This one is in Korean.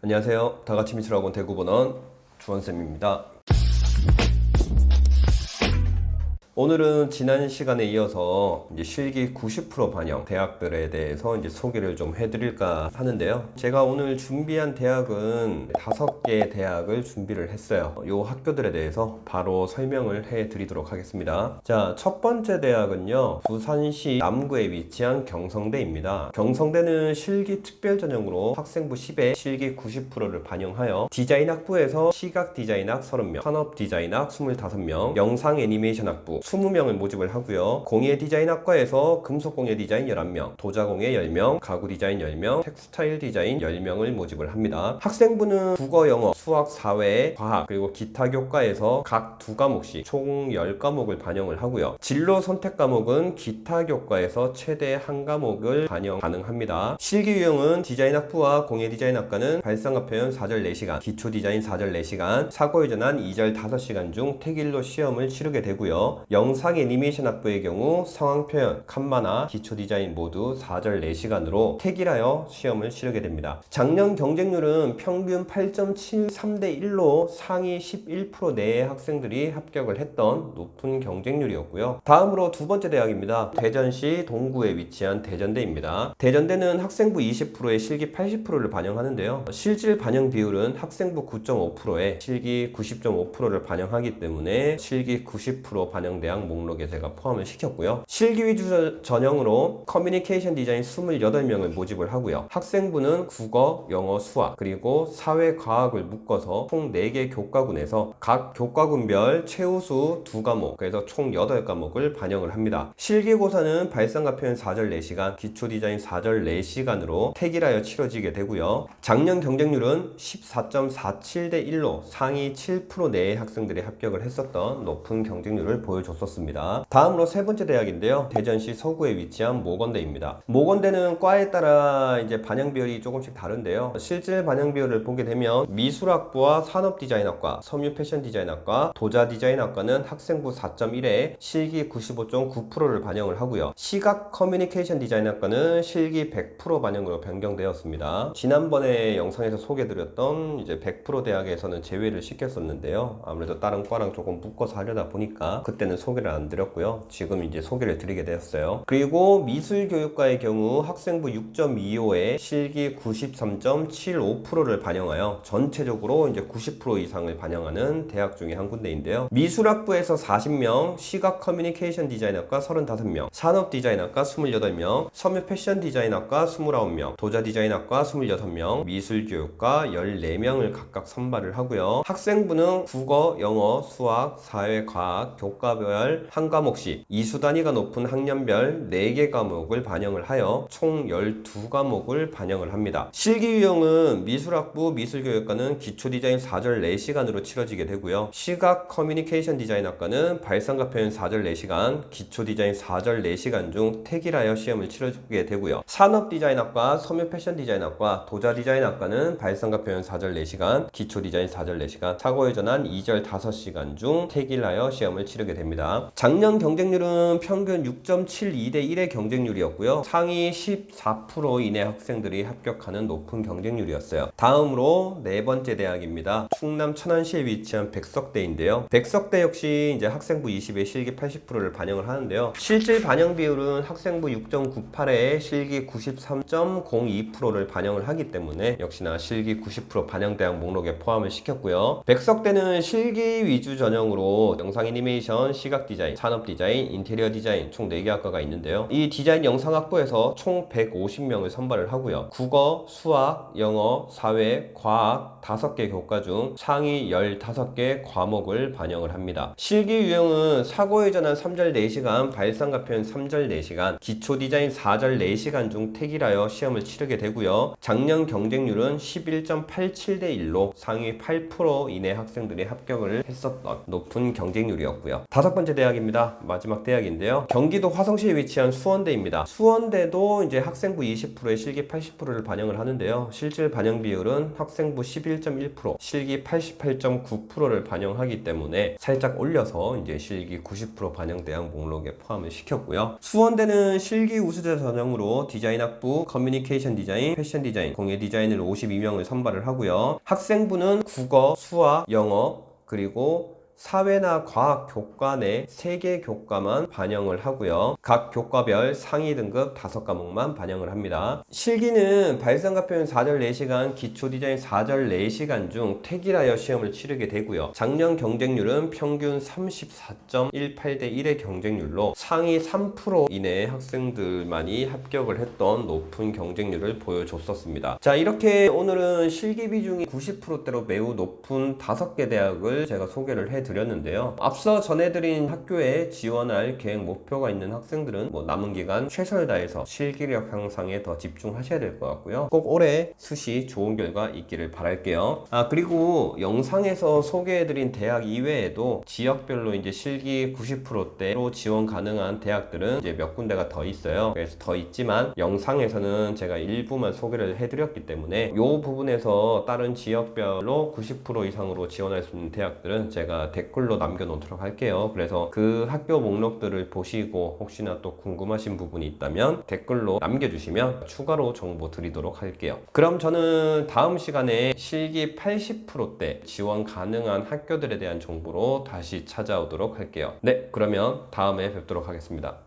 안녕하세요. 다같이 미술학원 대구본원 주원쌤입니다. 오늘은 지난 시간에 이어서 이제 실기 90% 반영 대학들에 대해서 이제 소개를 좀 해드릴까 하는데요. 제가 오늘 준비한 대학은 5개 대학을 준비를 했어요. 요 학교들에 대해서 바로 설명을 해드리도록 하겠습니다. 자, 첫 번째 대학은요, 부산시 남구에 위치한 경성대입니다. 경성대는 실기 특별 전형으로 학생부 10에 실기 90%를 반영하여 디자인학부에서 시각디자인학 30명, 산업디자인학 25명, 영상애니메이션학부 20명을 모집을 하고요. 공예디자인학과에서 금속공예디자인 11명, 도자공예 10명, 가구디자인 10명, 텍스타일 디자인 10명을 모집을 합니다. 학생부는 국어, 영어, 수학, 사회, 과학, 그리고 기타 교과에서 각 2과목씩 총 10과목을 반영을 하고요. 진로 선택 과목은 기타 교과에서 최대 1과목을 반영 가능합니다. 실기 유형은 디자인학부와 공예디자인학과는 발상과 표현 4절 4시간, 기초디자인 4절 4시간, 사고유전환 2절 5시간 중 택일로 시험을 치르게 되고요. 영상 애니메이션 학부의 경우 상황표현, 칸마나, 기초디자인 모두 4절 4시간으로 택일하여 시험을 치르게 됩니다. 작년 경쟁률은 평균 8.73대 1로 상위 11% 내의 학생들이 합격을 했던 높은 경쟁률이었고요. 다음으로 두 번째 대학입니다. 대전시 동구에 위치한 대전대입니다. 대전대는 학생부 20%에 실기 80%를 반영하는데요. 실질 반영 비율은 학생부 9.5%에 실기 90.5%를 반영하기 때문에 실기 90% 반영 대학 목록에 제가 포함을 시켰고요. 실기 위주 전형으로 커뮤니케이션 디자인 28명을 모집을 하고요. 학생부는 국어, 영어, 수학, 그리고 사회과학을 묶어서 총 4개 교과군에서 각 교과군별 최우수 2과목, 그래서 총 8과목을 반영을 합니다. 실기고사는 발상과 표현 4절 4시간, 기초디자인 4절 4시간으로 택일하여 치러지게 되고요. 작년 경쟁률은 14.47대 1로 상위 7% 내의 학생들이 합격을 했었던 높은 경쟁률을 보여줬었습니다. 다음으로 세 번째 대학인데요. 대전시 서구에 위치한 모건대입니다. 모건대는 과에 따라 이제 반영 비율이 조금씩 다른데요. 실질 반영 비율을 보게 되면 미술학부와 산업디자인학과, 섬유패션디자인학과, 도자디자인학과는 학생부 4.1에 실기 95.9%를 반영을 하고요. 시각 커뮤니케이션 디자인학과는 실기 100% 반영으로 변경되었습니다. 지난번에 영상에서 소개드렸던 이제 100% 대학에서는 제외를 시켰었는데요. 아무래도 다른 과랑 조금 묶어서 하려다 보니까 그때는 소개를 안 드렸고요. 지금 이제 소개를 드리게 되었어요. 그리고 미술교육과의 경우 학생부 6.25에 실기 93.75%를 반영하여 전체적으로 이제 90% 이상을 반영하는 대학 중에 한 군데인데요. 미술학부에서 40명, 시각 커뮤니케이션 디자인학과 35명, 산업디자인학과 28명, 섬유 패션 디자인학과 29명, 도자디자인학과 26명, 미술교육과 14명을 각각 선발을 하고요. 학생부는 국어, 영어, 수학, 사회, 과학, 교과별 한 과목씩 이수 단위가 높은 학년별 4개 과목을 반영을 하여 총 12과목을 반영을 합니다. 실기 유형은 미술학부 미술교육과는 기초디자인 4절 4시간으로 치러지게 되고요. 시각 커뮤니케이션 디자인학과는 발상과 표현 4절 4시간, 기초디자인 4절 4시간 중 택일하여 시험을 치러지게 되고요. 산업디자인학과, 섬유패션디자인학과, 도자디자인학과는 발상과 표현 4절 4시간, 기초디자인 4절 4시간, 사고유전환 2절 5시간 중 택일하여 시험을 치르게 됩니다. 작년 경쟁률은 평균 6.72대 1의 경쟁률이었고요. 상위 14% 이내 학생들이 합격하는 높은 경쟁률이었어요. 다음으로 네 번째 대학입니다. 충남 천안시에 위치한 백석대인데요. 백석대 역시 이제 학생부 20에 실기 80%를 반영을 하는데요. 실질 반영 비율은 학생부 6.98에 실기 93.02%를 반영을 하기 때문에 역시나 실기 90% 반영 대학 목록에 포함을 시켰고요. 백석대는 실기 위주 전형으로 영상 애니메이션, 시각 디자인, 산업 디자인, 인테리어 디자인 총 4개 학과가 있는데요. 이 디자인 영상학부에서 총 150명을 선발을 하고요. 국어, 수학, 영어, 사회, 과학 5개 교과 중 상위 15개 과목을 반영을 합니다. 실기 유형은 사고유전환 3절 4시간, 발상과 표현 3절 4시간, 기초 디자인 4절 4시간 중 택일하여 시험을 치르게 되고요. 작년 경쟁률은 11.87대 1로 상위 8% 이내 학생들이 합격을 했었던 높은 경쟁률이었고요. 다섯 번째 대학입니다. 마지막 대학인데요. 경기도 화성시에 위치한 수원대입니다. 수원대도 이제 학생부 20%에 실기 80%를 반영을 하는데요. 실질 반영 비율은 학생부 11.1%, 실기 88.9%를 반영하기 때문에 살짝 올려서 이제 실기 90% 반영 대학 목록에 포함을 시켰고요. 수원대는 실기 우수자 전형으로 디자인학부, 커뮤니케이션 디자인, 패션 디자인, 공예 디자인을 52명을 선발을 하고요. 학생부는 국어, 수학, 영어, 그리고 사회나 과학 교과 내 3개 교과만 반영을 하고요. 각 교과별 상위 등급 5과목만 반영을 합니다. 실기는 발상과 표현 4절 4시간, 기초 디자인 4절 4시간 중 택일하여 시험을 치르게 되고요. 작년 경쟁률은 평균 34.18대 1의 경쟁률로 상위 3% 이내의 학생들만이 합격을 했던 높은 경쟁률을 보여줬었습니다. 자, 이렇게 오늘은 실기 비중이 90%대로 매우 높은 5개 대학을 제가 소개를 해드렸습니다. 드렸는데요. 앞서 전해드린 학교에 지원할 계획 목표가 있는 학생들은 남은 기간 최선을 다해서 실기력 향상에 더 집중하셔야 될 것 같고요. 꼭 올해 수시 좋은 결과 있기를 바랄게요. 그리고 영상에서 소개해드린 대학 이외에도 지역별로 이제 실기 90%대로 지원 가능한 대학들은 이제 몇 군데가 더 있어요. 그래서 더 있지만 영상에서는 제가 일부만 소개를 해드렸기 때문에 이 부분에서 다른 지역별로 90% 이상으로 지원할 수 있는 대학들은 제가 댓글로 남겨놓도록 할게요. 그래서 그 학교 목록들을 보시고 혹시나 또 궁금하신 부분이 있다면 댓글로 남겨주시면 추가로 정보 드리도록 할게요. 그럼 저는 다음 시간에 실기 80%대 지원 가능한 학교들에 대한 정보로 다시 찾아오도록 할게요. 네, 그러면 다음에 뵙도록 하겠습니다.